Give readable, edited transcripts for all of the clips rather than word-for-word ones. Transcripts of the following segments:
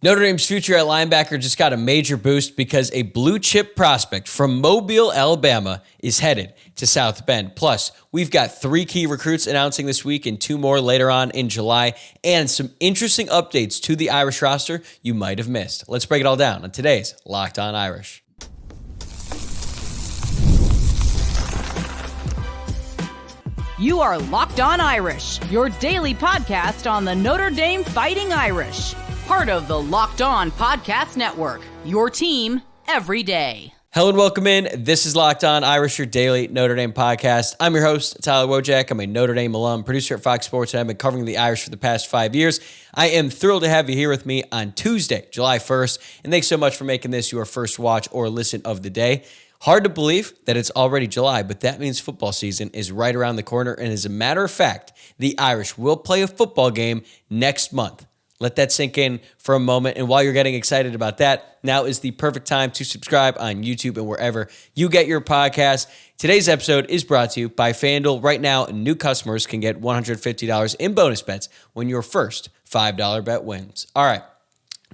Notre Dame's future at linebacker just got a major boost because a blue chip prospect from Mobile, Alabama is headed to South Bend. Plus, we've got 3 key recruits announcing this week and 2 more later on in July, and some interesting updates to the Irish roster you might have missed. Let's break it all down on today's Locked On Irish. You are Locked On Irish, your daily podcast on the Notre Dame Fighting Irish. Part of the Locked On Podcast Network, your team every day. Hello and welcome in. This is Locked On Irish, your daily Notre Dame podcast. I'm your host, Tyler Wojciak. I'm a Notre Dame alum, producer at Fox Sports, and I've been covering the Irish for the past 5 years. I am thrilled to have you here with me on Tuesday, July 1st, and thanks so much for making this your first watch or listen of the day. Hard to believe that it's already July, but that means football season is right around the corner, and as a matter of fact, the Irish will play a football game next month. Let that sink in for a moment. And while you're getting excited about that, now is the perfect time to subscribe on YouTube and wherever you get your podcast. Today's episode is brought to you by FanDuel. Right now, new customers can get $150 in bonus bets when your first $5 bet wins. All right,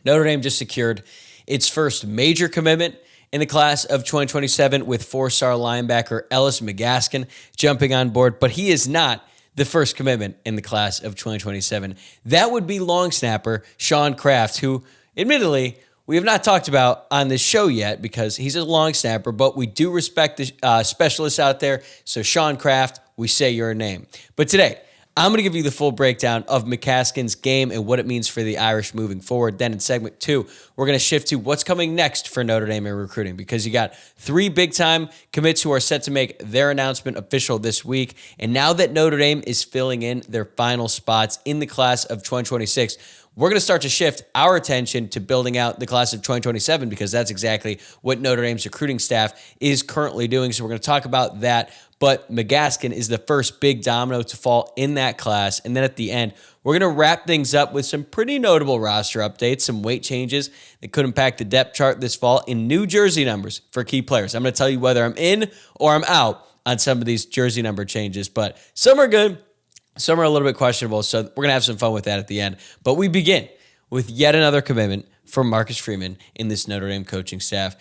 Notre Dame just secured its first major commitment in the class of 2027 with 4-star linebacker Ellis McGaskin jumping on board, but he is not the first commitment in the class of 2027. That would be long snapper Shaun Kraft, who admittedly we have not talked about on this show yet because he's a long snapper, but we do respect the specialists out there. So Shaun Kraft, we say your name. But today, I'm going to give you the full breakdown of McGaskin's game and what it means for the Irish moving forward. Then in segment 2, we're going to shift to what's coming next for Notre Dame in recruiting because you got 3 big-time commits who are set to make their announcement official this week. And now that Notre Dame is filling in their final spots in the class of 2026, we're going to start to shift our attention to building out the class of 2027 because that's exactly what Notre Dame's recruiting staff is currently doing. So we're going to talk about that. But McGaskin is the first big domino to fall in that class. And then at the end, we're going to wrap things up with some pretty notable roster updates, some weight changes that could impact the depth chart this fall, and new jersey numbers for key players. I'm going to tell you whether I'm in or I'm out on some of these jersey number changes, but some are good. Some are a little bit questionable, so we're going to have some fun with that at the end. But we begin with yet another commitment from Marcus Freeman in this Notre Dame coaching staff.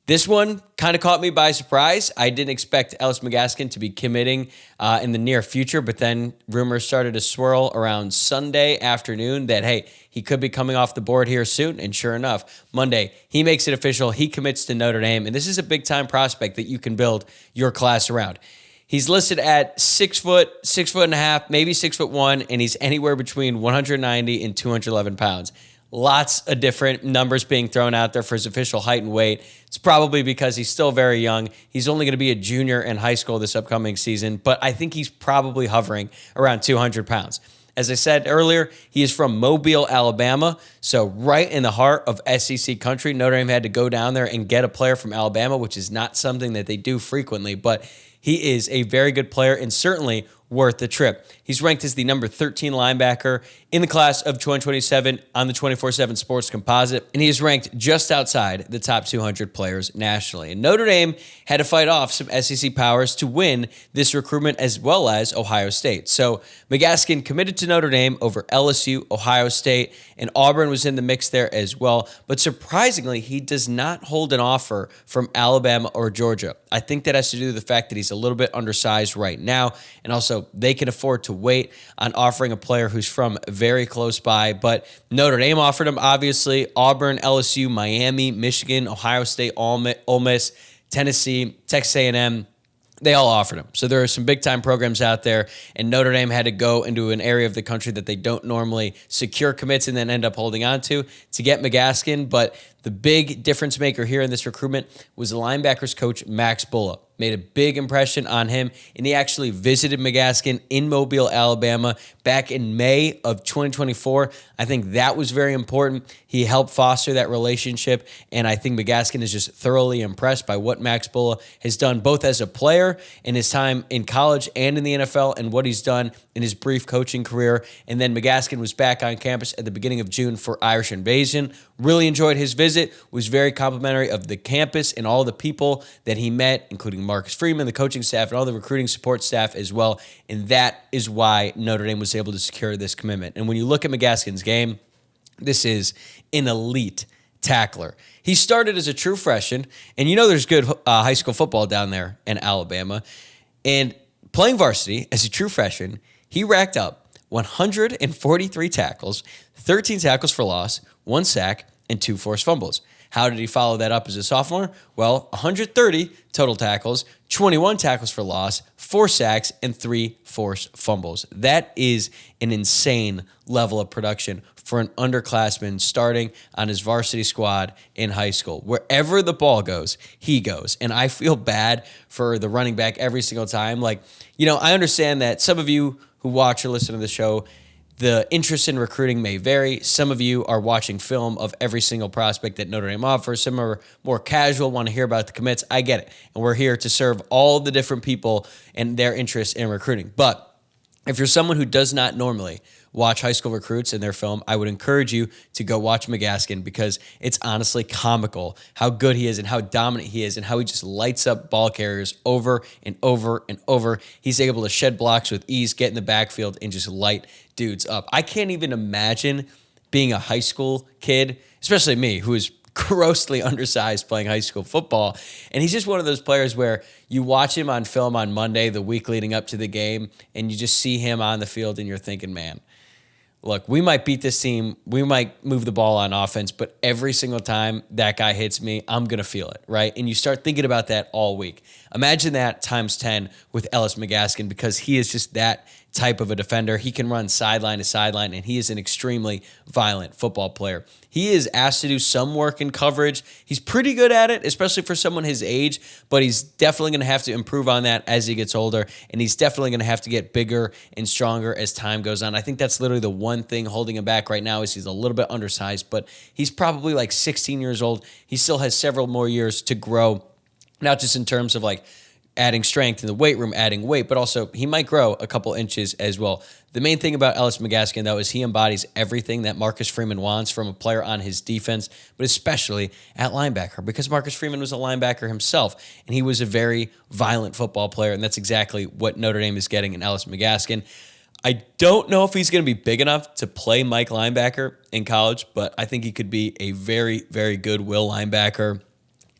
This one kind of caught me by surprise. I didn't expect Ellis McGaskin to be committing in the near future, but then rumors started to swirl around Sunday afternoon that, hey, he could be coming off the board here soon. And sure enough, Monday, he makes it official. He commits to Notre Dame, and this is a big-time prospect that you can build your class around. He's listed at 6 foot, 6'1.5", maybe 6'1", and he's anywhere between 190 and 211 pounds. Lots of different numbers being thrown out there for his official height and weight. It's probably because he's still very young. He's only going to be a junior in high school this upcoming season, but I think he's probably hovering around 200 pounds. As I said earlier, he is from Mobile, Alabama, so right in the heart of SEC country. Notre Dame had to go down there and get a player from Alabama, which is not something that they do frequently, but he is a very good player and certainly worth the trip. He's ranked as the number 13 linebacker in the class of 2027 on the 24/7 Sports Composite, and he is ranked just outside the top 200 players nationally. And Notre Dame had to fight off some SEC powers to win this recruitment as well as Ohio State. So McGaskin committed to Notre Dame over LSU, Ohio State, and Auburn was in the mix there as well. But surprisingly, he does not hold an offer from Alabama or Georgia. I think that has to do with the fact that he's a little bit undersized right now, and also they can afford to wait on offering a player who's from very close by. But Notre Dame offered him, obviously. Auburn, LSU, Miami, Michigan, Ohio State, Ole Miss, Tennessee, Texas A&M. They all offered him. So there are some big-time programs out there, and Notre Dame had to go into an area of the country that they don't normally secure commits and then end up holding on to get McGaskin. But the big difference maker here in this recruitment was the linebackers coach, Max Bullough. Made a big impression on him, and he actually visited McGaskin in Mobile, Alabama back in May of 2024. I think that was very important. He helped foster that relationship, and I think McGaskin is just thoroughly impressed by what Max Bullough has done both as a player in his time in college and in the NFL and what he's done in his brief coaching career. And then McGaskin was back on campus at the beginning of June for Irish Invasion. Really enjoyed his visit, was very complimentary of the campus and all the people that he met, including Marcus Freeman, the coaching staff, and all the recruiting support staff as well. And that is why Notre Dame was able to secure this commitment. And when you look at McGaskin's game, This is an elite tackler. He started as a true freshman, and there's good high school football down there in Alabama. And playing varsity as a true freshman, he racked up 143 tackles, 13 tackles for loss, 1 sack, and 2 forced fumbles. How did he follow that up as a sophomore? Well, 130 total tackles, 21 tackles for loss, 4 sacks, and 3 forced fumbles. That is an insane level of production for an underclassman starting on his varsity squad in high school. Wherever the ball goes, he goes. And I feel bad for the running back every single time. I understand that some of you who watch or listen to the show, the interest in recruiting may vary. Some of you are watching film of every single prospect that Notre Dame offers. Some are more casual, want to hear about the commits. I get it. And we're here to serve all the different people and their interest in recruiting. But if you're someone who does not normally watch high school recruits and their film, I would encourage you to go watch McGaskin, because it's honestly comical how good he is and how dominant he is and how he just lights up ball carriers over and over and over. He's able to shed blocks with ease, get in the backfield, and just light dudes up. I can't even imagine being a high school kid, especially me, who is grossly undersized playing high school football. And he's just one of those players where you watch him on film on Monday, the week leading up to the game, and you just see him on the field and you're thinking, man, look, we might beat this team, we might move the ball on offense, but every single time that guy hits me, I'm going to feel it, right? And you start thinking about that all week. Imagine that times 10 with Ellis McGaskin, because he is just that type of a defender. He can run sideline to sideline, and he is an extremely violent football player. He is asked to do some work in coverage. He's pretty good at it, especially for someone his age, but he's definitely going to have to improve on that as he gets older, and he's definitely going to have to get bigger and stronger as time goes on. I think that's literally the one thing holding him back right now is he's a little bit undersized, but he's probably like 16 years old. He still has several more years to grow, not just in terms of adding strength in the weight room, adding weight, but also he might grow a couple inches as well. The main thing about Ellis McGaskin, though, is he embodies everything that Marcus Freeman wants from a player on his defense, but especially at linebacker, because Marcus Freeman was a linebacker himself, and he was a very violent football player, and that's exactly what Notre Dame is getting in Ellis McGaskin. I don't know if he's going to be big enough to play Mike linebacker in college, but I think he could be a very, very good will linebacker.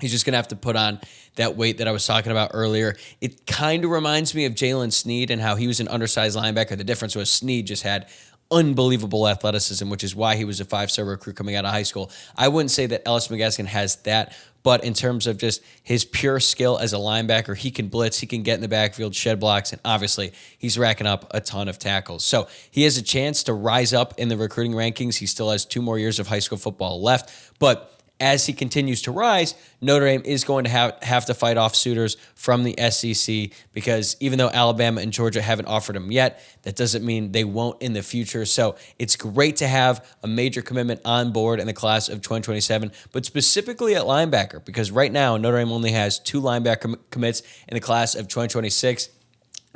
He's just going to have to put on that weight that I was talking about earlier. It kind of reminds me of Jalen Sneed and how he was an undersized linebacker. The difference was Sneed just had unbelievable athleticism, which is why he was a 5-star recruit coming out of high school. I wouldn't say that Ellis McGaskin has that, but in terms of just his pure skill as a linebacker, he can blitz, he can get in the backfield, shed blocks, and obviously he's racking up a ton of tackles. So he has a chance to rise up in the recruiting rankings. He still has 2 more years of high school football left, but as he continues to rise, Notre Dame is going to have to fight off suitors from the SEC, because even though Alabama and Georgia haven't offered him yet, that doesn't mean they won't in the future. So it's great to have a major commitment on board in the class of 2027, but specifically at linebacker, because right now Notre Dame only has 2 linebacker commits in the class of 2026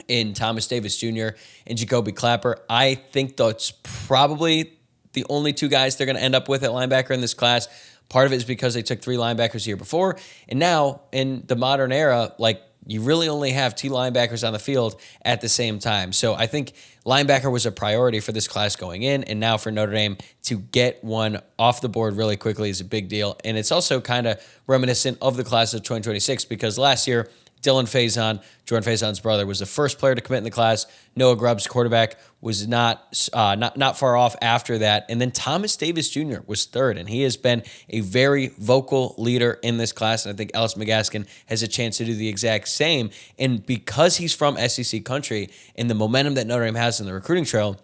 in Thomas Davis Jr. and Jacoby Clapper. I think that's probably the only 2 guys they're going to end up with at linebacker in this class. Part of it is because they took 3 linebackers the year before. And now, in the modern era, you really only have 2 linebackers on the field at the same time. So I think linebacker was a priority for this class going in. And now for Notre Dame to get one off the board really quickly is a big deal. And it's also kind of reminiscent of the class of 2026, because last year, Dylan Faison, Jordan Faison's brother, was the first player to commit in the class. Noah Grubbs, quarterback, was not far off after that. And then Thomas Davis Jr. was third, and he has been a very vocal leader in this class. And I think Ellis McGaskin has a chance to do the exact same. And because he's from SEC country and the momentum that Notre Dame has in the recruiting trail,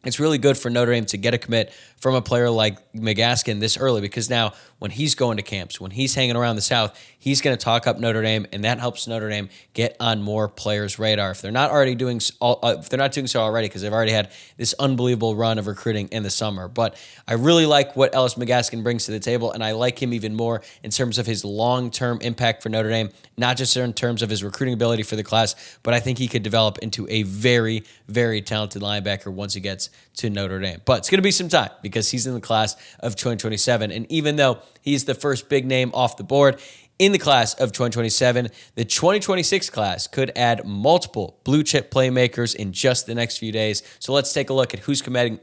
it's really good for Notre Dame to get a commit from a player like McGaskin this early, because now when he's going to camps, when he's hanging around the South, he's going to talk up Notre Dame, and that helps Notre Dame get on more players' radar. If they're not doing so already, because they've already had this unbelievable run of recruiting in the summer. But I really like what Ellis McGaskin brings to the table, and I like him even more in terms of his long-term impact for Notre Dame, not just in terms of his recruiting ability for the class, but I think he could develop into a very, very talented linebacker once he gets to Notre Dame. But it's going to be some time because he's in the class of 2027. And even though he's the first big name off the board in the class of 2027, the 2026 class could add multiple blue chip playmakers in just the next few days. So let's take a look at who's committing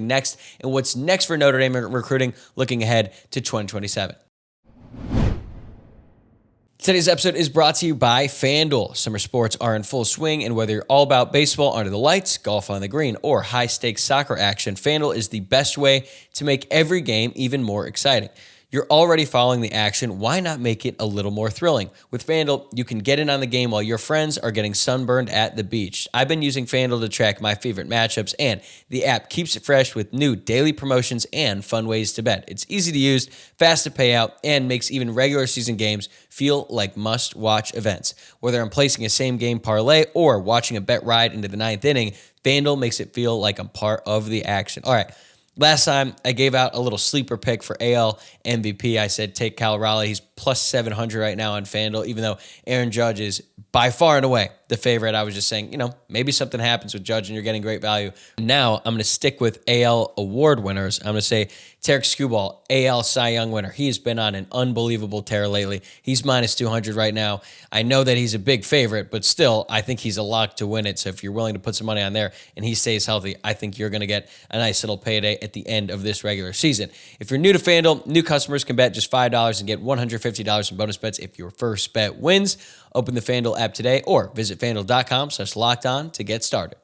next and what's next for Notre Dame recruiting looking ahead to 2027. Today's episode is brought to you by FanDuel. Summer sports are in full swing, and whether you're all about baseball under the lights, golf on the green, or high-stakes soccer action, FanDuel is the best way to make every game even more exciting. You're already following the action. Why not make it a little more thrilling? With FanDuel, you can get in on the game while your friends are getting sunburned at the beach. I've been using FanDuel to track my favorite matchups, and the app keeps it fresh with new daily promotions and fun ways to bet. It's easy to use, fast to pay out, and makes even regular season games feel like must-watch events. Whether I'm placing a same-game parlay or watching a bet ride into the ninth inning, FanDuel makes it feel like I'm part of the action. All right. Last time, I gave out a little sleeper pick for AL MVP. I said take Cal Raleigh. He's plus 700 right now on FanDuel, even though Aaron Judge is by far and away the favorite. I was just saying, maybe something happens with Judge and you're getting great value. Now, I'm going to stick with AL award winners. I'm going to say Tarek Skubal, AL Cy Young winner. He has been on an unbelievable tear lately. He's minus 200 right now. I know that he's a big favorite, but still, I think he's a lock to win it. So if you're willing to put some money on there and he stays healthy, I think you're going to get a nice little payday at the end of this regular season. If you're new to FanDuel, new customers can bet just $5 and get $150 in bonus bets if your first bet wins. Open the FanDuel app today or visit FanDuel.com/lockedon to get started.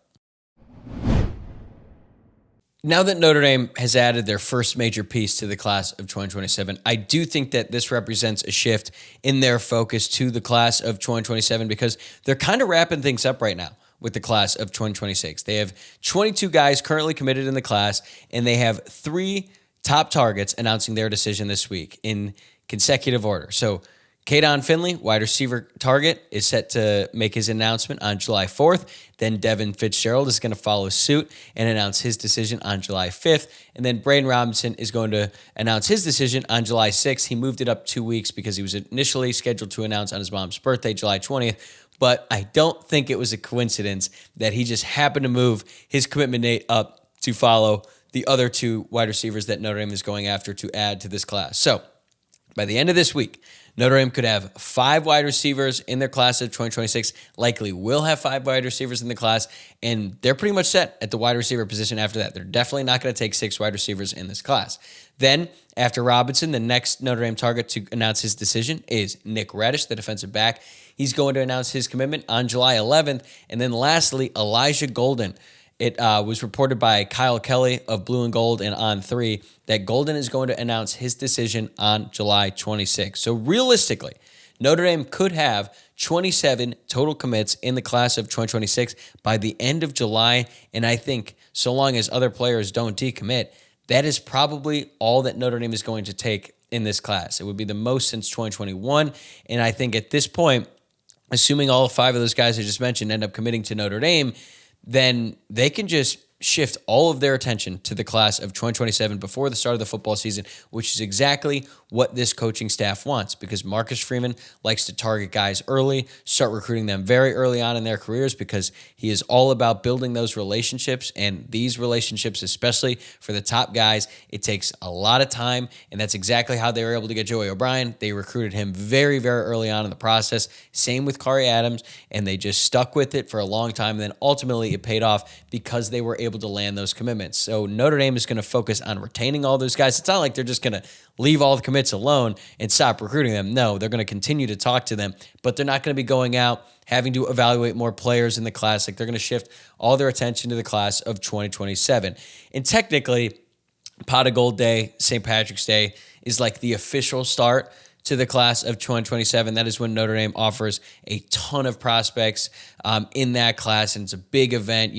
Now that Notre Dame has added their first major piece to the class of 2027, I do think that this represents a shift in their focus to the class of 2027 because they're kind of wrapping things up right now with the class of 2026. They have 22 guys currently committed in the class, and they have 3 top targets announcing their decision this week in consecutive order. So Kadon Finley, wide receiver target, is set to make his announcement on July 4th. Then Devin Fitzgerald is going to follow suit and announce his decision on July 5th. And then Braden Robinson is going to announce his decision on July 6th. He moved it up 2 weeks because he was initially scheduled to announce on his mom's birthday, July 20th. But I don't think it was a coincidence that he just happened to move his commitment date up to follow the other 2 wide receivers that Notre Dame is going after to add to this class. So by the end of this week, Notre Dame could have 5 wide receivers in their class of 2026, likely will have 5 wide receivers in the class, and they're pretty much set at the wide receiver position after that. They're definitely not going to take 6 wide receivers in this class. Then, after Robinson, the next Notre Dame target to announce his decision is Nick Reddish, the defensive back. He's going to announce his commitment on July 11th. And then lastly, Elijah Golden. It was reported by Kyle Kelly of Blue and Gold and On3 that Golden is going to announce his decision on July 26th. So realistically, Notre Dame could have 27 total commits in the class of 2026 by the end of July. And I think so long as other players don't decommit, that is probably all that Notre Dame is going to take in this class. It would be the most since 2021. And I think at this point, assuming all 5 of those guys I just mentioned end up committing to Notre Dame, then they can just shift all of their attention to the class of 2027 before the start of the football season, which is exactly what this coaching staff wants because Marcus Freeman likes to target guys early, start recruiting them very early on in their careers because he is all about building those relationships, and these relationships, especially for the top guys, it takes a lot of time, and that's exactly how they were able to get Joey O'Brien. They recruited him very, very early on in the process. Same with Kari Adams, and they just stuck with it for a long time, and then ultimately it paid off because they were able to land those commitments. So Notre Dame is going to focus on retaining all those guys. It's not like they're just going to leave all the commits alone and stop recruiting them. No, they're going to continue to talk to them, but they're not going to be going out having to evaluate more players in the class. Like they're going to shift all their attention to the class of 2027. And technically, Pot of Gold Day, St. Patrick's Day, is like the official start to the class of 2027. That is when Notre Dame offers a ton of prospects in that class, and it's a big event,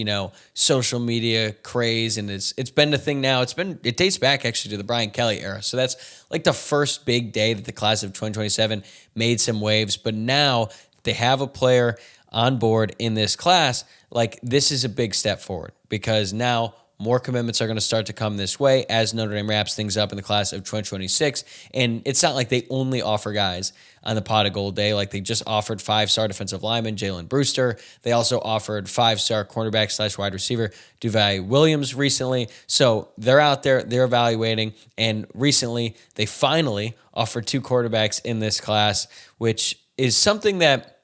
social media craze, and it's been the thing now. It dates back actually to the Brian Kelly era. So that's like the first big day that the class of 2027 made some waves, but now they have a player on board in this class. Like this is a big step forward because now more commitments are going to start to come this way as Notre Dame wraps things up in the class of 2026. And it's not like they only offer guys on the pot of gold day. Like they just offered 5-star defensive lineman Jalen Brewster. They also offered 5-star cornerback / wide receiver Duvae Williams recently. So they're out there, they're evaluating. And recently they finally offered 2 quarterbacks in this class, which is something that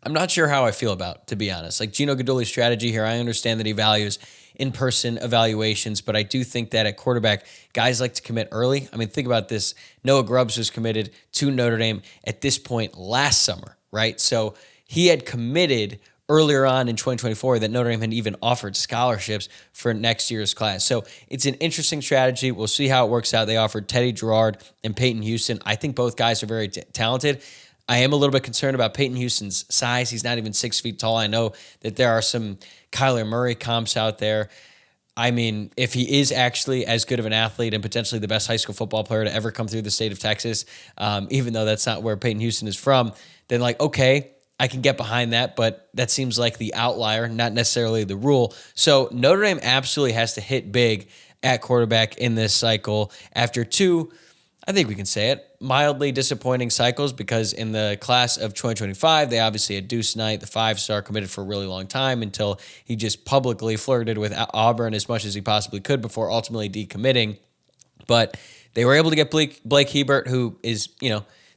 I'm not sure how I feel about, to be honest. Like Gino Guidugli's strategy here, I understand that he values in-person evaluations, but I do think that at quarterback, guys like to commit early. I mean, think about this. Noah Grubbs was committed to Notre Dame at this point last summer, right? So he had committed earlier on in 2024 that Notre Dame had even offered scholarships for next year's class. So it's an interesting strategy. We'll see how it works out. They offered Teddy Gerard and Peyton Houston. I think both guys are very talented. I am a little bit concerned about Peyton Houston's size. He's not even 6 feet tall. I know that there are some Kyler Murray comps out there. I mean, if he is actually as good of an athlete and potentially the best high school football player to ever come through the state of Texas, even though that's not where Peyton Houston is from, then like, okay, I can get behind that, but that seems like the outlier, not necessarily the rule. So Notre Dame absolutely has to hit big at quarterback in this cycle after 2, I think we can say it, mildly disappointing cycles, because in the class of 2025, they obviously had Deuce Knight, the 5-star, committed for a really long time until he just publicly flirted with Auburn as much as he possibly could before ultimately decommitting. But they were able to get Blake Hebert, who is,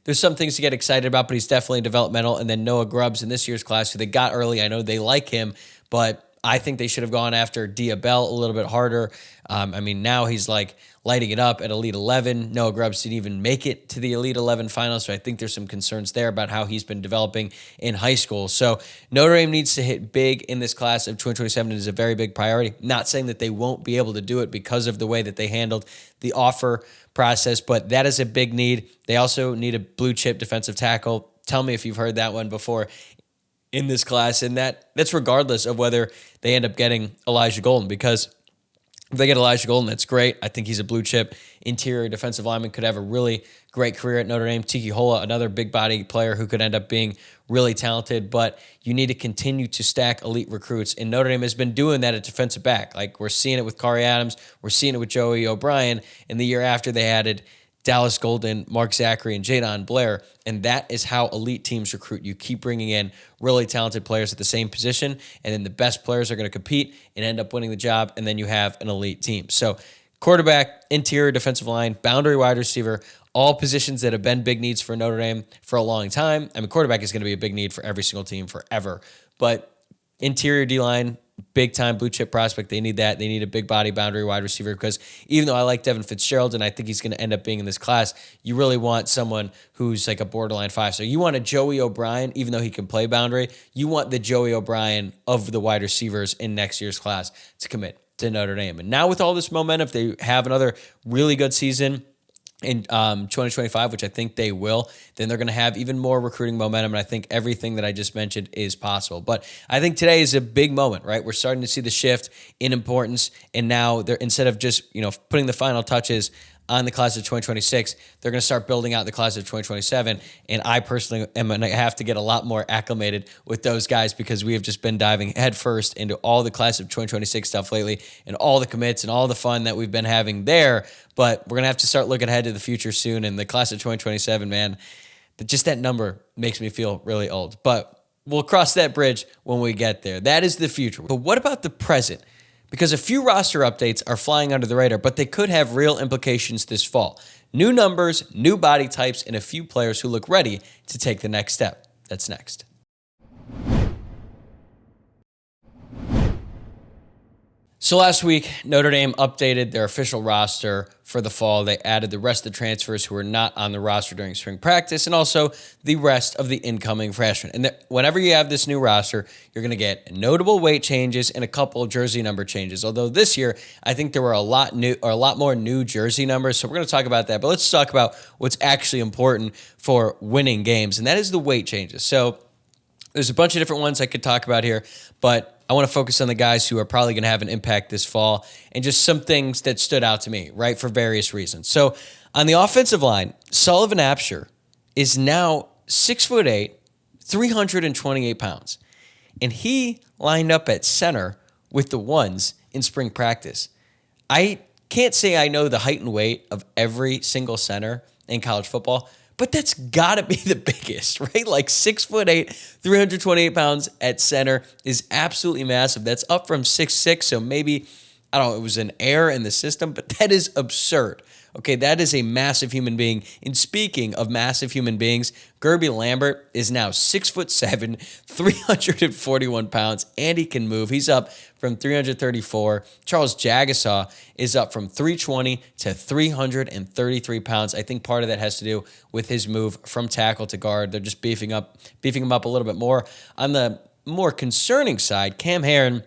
there's some things to get excited about, but he's definitely developmental. And then Noah Grubbs in this year's class, who they got early. I know they like him, but I think they should have gone after Dia Bell a little bit harder. Now he's like lighting it up at Elite 11. Noah Grubbs didn't even make it to the Elite 11 finals, so I think there's some concerns there about how he's been developing in high school. So Notre Dame needs to hit big in this class of 2027. It is a very big priority. Not saying that they won't be able to do it because of the way that they handled the offer process, but that is a big need. They also need a blue chip defensive tackle. Tell me if you've heard that one before in this class, and that's regardless of whether they end up getting Elijah Golden, because if they get Elijah Golden, that's great. I think he's a blue chip interior defensive lineman, could have a really great career at Notre Dame. Tiki Hola, another big body player who could end up being really talented, but you need to continue to stack elite recruits, and Notre Dame has been doing that at defensive back. Like we're seeing it with Kari Adams, we're seeing it with Joey O'Brien, and the year after they added Dallas Golden, Mark Zachary, and Jadon Blair, and that is how elite teams recruit. You keep bringing in really talented players at the same position, and then the best players are going to compete and end up winning the job, and then you have an elite team. So quarterback, interior defensive line, boundary wide receiver, all positions that have been big needs for Notre Dame for a long time. Quarterback is going to be a big need for every single team forever, but interior D-line, big-time blue-chip prospect. They need that. They need a big-body boundary wide receiver, because even though I like Devin Fitzgerald and I think he's going to end up being in this class, you really want someone who's like a borderline 5-star. You want a Joey O'Brien, even though he can play boundary. You want the Joey O'Brien of the wide receivers in next year's class to commit to Notre Dame. And now with all this momentum, if they have another really good season in 2025, which I think they will, then they're going to have even more recruiting momentum. And I think everything that I just mentioned is possible. But I think today is a big moment, right? We're starting to see the shift in importance. And now they're, instead of just, putting the final touches on the class of 2026, they're going to start building out the class of 2027. And I personally am going to have to get a lot more acclimated with those guys, because we have just been diving headfirst into all the class of 2026 stuff lately and all the commits and all the fun that we've been having there. But we're going to have to start looking ahead to the future soon. And the class of 2027, man, just that number makes me feel really old. But we'll cross that bridge when we get there. That is the future. But what about the present? Because a few roster updates are flying under the radar, but they could have real implications this fall. New numbers, new body types, and a few players who look ready to take the next step. That's next. So last week, Notre Dame updated their official roster for the fall. They added the rest of the transfers who were not on the roster during spring practice, and also the rest of the incoming freshmen. And whenever you have this new roster, you're going to get notable weight changes and a couple of jersey number changes. Although this year, I think there were a lot more new jersey numbers. So we're going to talk about that. But let's talk about what's actually important for winning games, and that is the weight changes. So there's a bunch of different ones I could talk about here, but I want to focus on the guys who are probably going to have an impact this fall and just some things that stood out to me, right, for various reasons. So on the offensive line, Sullivan Absher is now 6'8", 328 pounds, and he lined up at center with the ones in spring practice. I can't say I know the height and weight of every single center in college football, but that's got to be the biggest, right? Like 6'8", 328 pounds at center is absolutely massive. That's up from 6'6", so maybe, I don't know, it was an error in the system, but that is absurd. Okay, that is a massive human being. And speaking of massive human beings, Gerby Lambert is now 6'7", 341 pounds, and he can move. He's up from 334. Charles Jagasaw is up from 320 to 333 pounds. I think part of that has to do with his move from tackle to guard. They're just beefing him up a little bit more. On the more concerning side, Cam Heron,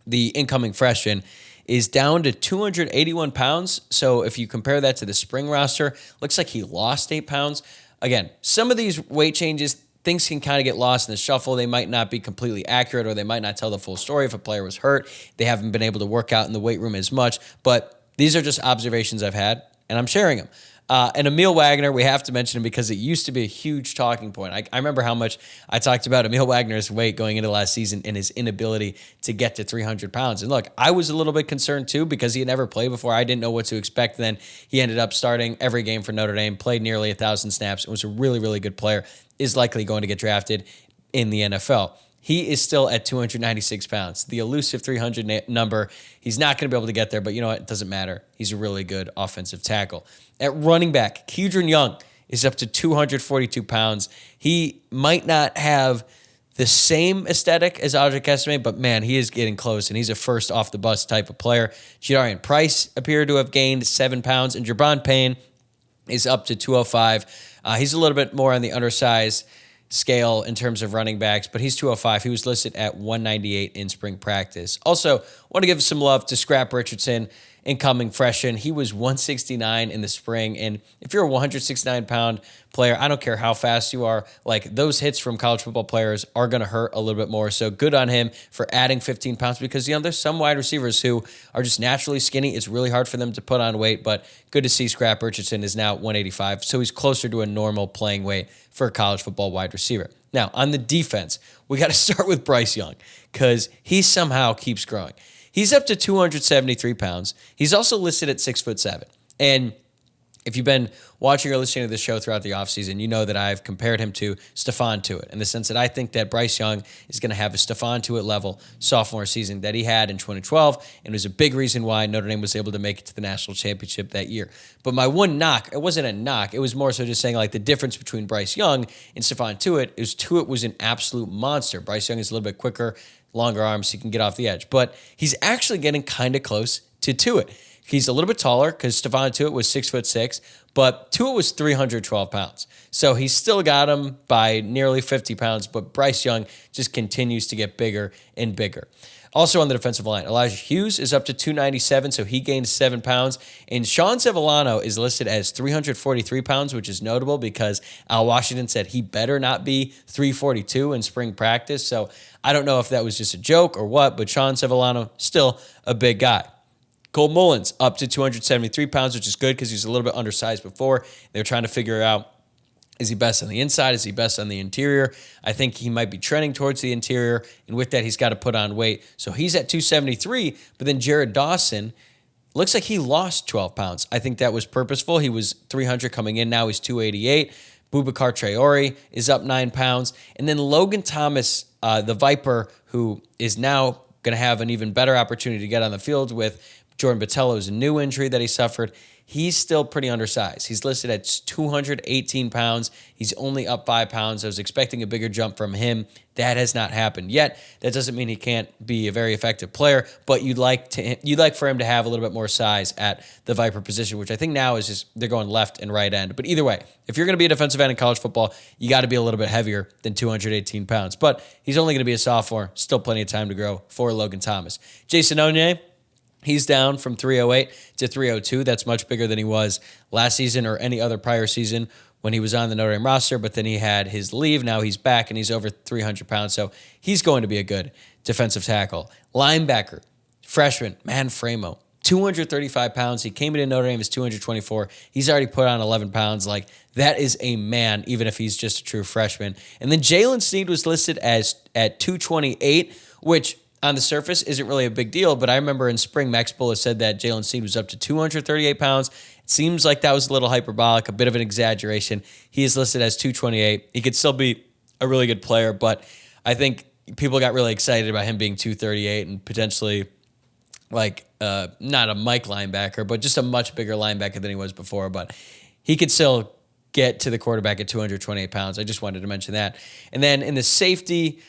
the incoming freshman, is down to 281 pounds. So if you compare that to the spring roster, looks like he lost 8 pounds. Again, some of these weight changes, things can kind of get lost in the shuffle. They might not be completely accurate, or they might not tell the full story. If a player was hurt, they haven't been able to work out in the weight room as much. But these are just observations I've had, and I'm sharing them. And Emil Wagner, we have to mention him because it used to be a huge talking point. I remember how much I talked about Emil Wagner's weight going into last season and his inability to get to 300 pounds. And look, I was a little bit concerned too because he had never played before. I didn't know what to expect then. He ended up starting every game for Notre Dame, played nearly 1,000 snaps, and was a really, really good player, is likely going to get drafted in the NFL. He is still at 296 pounds, the elusive 300 number. He's not going to be able to get there, but you know what? It doesn't matter. He's a really good offensive tackle. At running back, Kedron Young is up to 242 pounds. He might not have the same aesthetic as Wojciak Estimate, but man, he is getting close, and he's a first off the bus type of player. Jadarian Price appeared to have gained 7 pounds, and Jabron Payne is up to 205. He's a little bit more on the undersized scale in terms of running backs, but he's 205. He was listed at 198 in spring practice. Also, want to give some love to Scrap Richardson, incoming freshman. He was 169 in the spring, and if you're a 169-pound player, I don't care how fast you are, like those hits from college football players are going to hurt a little bit more. So good on him for adding 15 pounds because, there's some wide receivers who are just naturally skinny. It's really hard for them to put on weight, but good to see Scrap Richardson is now 185, so he's closer to a normal playing weight for a college football wide receiver. Now, on the defense, we got to start with Bryce Young because he somehow keeps growing. He's up to 273 pounds. He's also listed at 6'7". And if you've been watching or listening to the show throughout the offseason, you know that I've compared him to Stephon Tuitt in the sense that I think that Bryce Young is going to have a Stephon Tuitt level sophomore season that he had in 2012, and it was a big reason why Notre Dame was able to make it to the national championship that year. But my one knock, it wasn't a knock, it was more so just saying like the difference between Bryce Young and Stephon Tuitt is Tuitt was an absolute monster. Bryce Young is a little bit quicker, longer arms, so he can get off the edge. But he's actually getting kind of close to Tuitt. He's a little bit taller because Stephon Tuitt was 6'6", but Tuitt was 312 pounds. So he's still got him by nearly 50 pounds, but Bryce Young just continues to get bigger and bigger. Also on the defensive line, Elijah Hughes is up to 297, so he gained 7 pounds. And Sean Sevillano is listed as 343 pounds, which is notable because Al Washington said he better not be 342 in spring practice. So I don't know if that was just a joke or what, but Sean Sevillano, still a big guy. Cole Mullins up to 273 pounds, which is good because he was a little bit undersized before. They were trying to figure out, is he best on the inside? Is he best on the interior? I think he might be trending towards the interior, and with that, he's got to put on weight. So he's at 273, but then Jared Dawson looks like he lost 12 pounds. I think that was purposeful. He was 300 coming in. Now he's 288. Boubacar Traore is up 9 pounds. And then Logan Thomas, the Viper, who is now going to have an even better opportunity to get on the field with Jordan Botelho's new injury that he suffered. He's still pretty undersized. He's listed at 218 pounds. He's only up 5 pounds. I was expecting a bigger jump from him. That has not happened yet. That doesn't mean he can't be a very effective player, but you'd like for him to have a little bit more size at the Viper position, which I think now is just they're going left and right end. But either way, if you're going to be a defensive end in college football, you got to be a little bit heavier than 218 pounds. But he's only going to be a sophomore. Still plenty of time to grow for Logan Thomas. Jason Onye, he's down from 308 to 302. That's much bigger than he was last season or any other prior season when he was on the Notre Dame roster, but then he had his leave. Now he's back, and he's over 300 pounds, so he's going to be a good defensive tackle. Linebacker, freshman, Manfremo, 235 pounds. He came into Notre Dame as 224. He's already put on 11 pounds. Like, that is a man, even if he's just a true freshman. And then Jalen Sneed was listed as at 228, which on the surface isn't really a big deal, but I remember in spring, Max Bullis said that Jalen Snead was up to 238 pounds. It seems like that was a little hyperbolic, a bit of an exaggeration. He is listed as 228. He could still be a really good player, but I think people got really excited about him being 238 and potentially not a Mike linebacker, but just a much bigger linebacker than he was before. But he could still get to the quarterback at 228 pounds. I just wanted to mention that. And then in the safety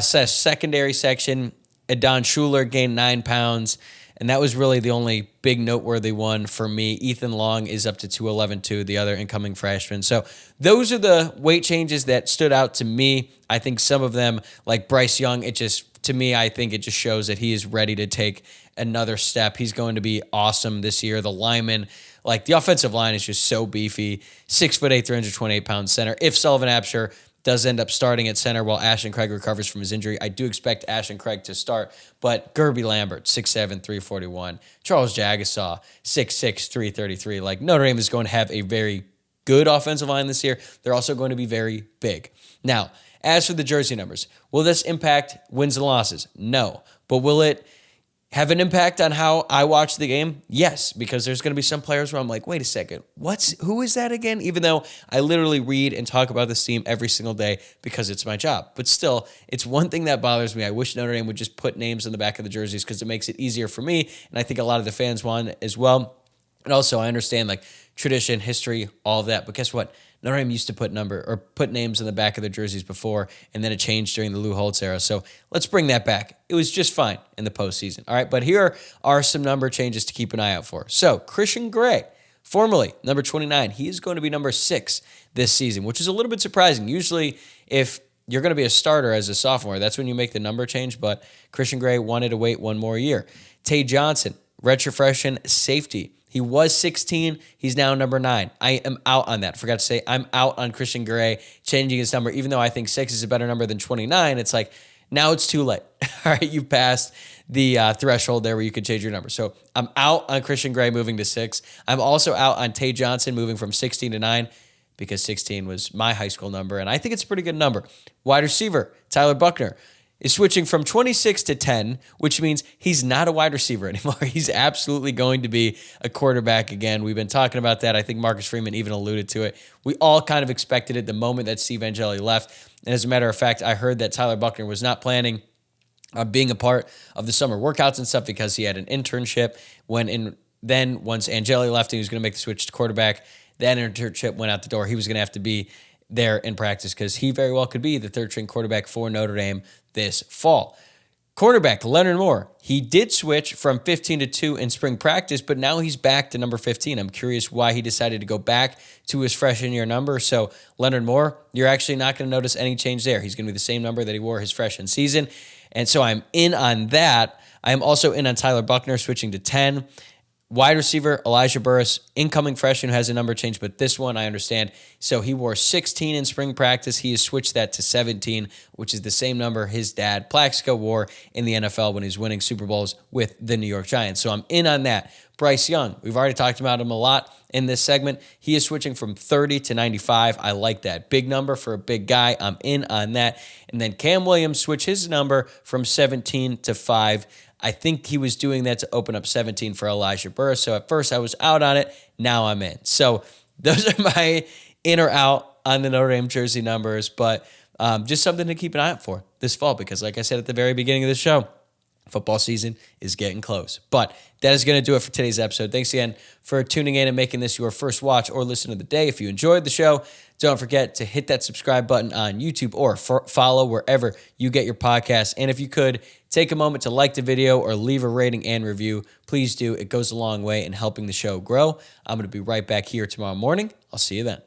secondary section, Adon Schuler gained 9 pounds, and that was really the only big noteworthy one for me. Ethan Long is up to 211 too, the other incoming freshman. So those are the weight changes that stood out to me. I think some of them, like Bryce Young, I think it just shows that he is ready to take another step. He's going to be awesome this year. The lineman, the offensive line is just so beefy. 6'8", 328-pound center. If Sullivan Absher does end up starting at center while Ashton Craig recovers from his injury, I do expect Ashton Craig to start. But Gerby Lambert, 6'7", 341. Charles Jagasaw, 6'6", 333. Notre Dame is going to have a very good offensive line this year. They're also going to be very big. Now, as for the jersey numbers, will this impact wins and losses? No. But will it have an impact on how I watch the game? Yes, because there's going to be some players where I'm like, wait a second, who is that again? Even though I literally read and talk about this team every single day because it's my job. But still, it's one thing that bothers me. I wish Notre Dame would just put names on the back of the jerseys because it makes it easier for me, and I think a lot of the fans want as well. And also, I understand tradition, history, all of that. But guess what? Notre Dame used to put names on the back of their jerseys before, and then it changed during the Lou Holtz era. So let's bring that back. It was just fine in the postseason. All right, but here are some number changes to keep an eye out for. So Christian Gray, formerly number 29, he is going to be number 6 this season, which is a little bit surprising. Usually, if you're going to be a starter as a sophomore, that's when you make the number change, but Christian Gray wanted to wait one more year. Tay Johnson, redshirt freshman safety. He was 16. He's now number 9. I am out on that. Forgot to say, I'm out on Christian Gray changing his number. Even though I think 6 is a better number than 29, it's now it's too late. All right, you've passed the threshold there where you could change your number. So I'm out on Christian Gray moving to 6. I'm also out on Tay Johnson moving from 16 to 9 because 16 was my high school number, and I think it's a pretty good number. Wide receiver, Tyler Buckner, is switching from 26 to 10, which means he's not a wide receiver anymore. He's absolutely going to be a quarterback again. We've been talking about that. I think Marcus Freeman even alluded to it. We all kind of expected it the moment that Steve Angeli left. And as a matter of fact, I heard that Tyler Buckner was not planning on being a part of the summer workouts and stuff because he had an internship. Then once Angeli left and he was going to make the switch to quarterback, that internship went out the door. He was going to have to be there in practice because he very well could be the third-string quarterback for Notre Dame this fall. Cornerback Leonard Moore, he did switch from 15 to 2 in spring practice, but now he's back to number 15. I'm curious why he decided to go back to his freshman year number. So Leonard Moore, you're actually not going to notice any change there. He's going to be the same number that he wore his freshman season. And so I'm in on that. I am also in on Tyler Buckner switching to 10. Wide receiver, Elijah Burris, incoming freshman who has a number change, but this one I understand. So he wore 16 in spring practice. He has switched that to 17, which is the same number his dad, Plaxico, wore in the NFL when he's winning Super Bowls with the New York Giants. So I'm in on that. Bryce Young, we've already talked about him a lot in this segment. He is switching from 30 to 95. I like that. Big number for a big guy. I'm in on that. And then Cam Williams switched his number from 17 to 5. I think he was doing that to open up 17 for Elijah Burris. So at first I was out on it. Now I'm in. So those are my in or out on the Notre Dame jersey numbers, but just something to keep an eye out for this fall because like I said at the very beginning of the show, football season is getting close. But that is going to do it for today's episode. Thanks again for tuning in and making this your first watch or listen of the day. If you enjoyed the show, don't forget to hit that subscribe button on YouTube or follow wherever you get your podcasts. And if you could, take a moment to like the video or leave a rating and review. Please do. It goes a long way in helping the show grow. I'm going to be right back here tomorrow morning. I'll see you then.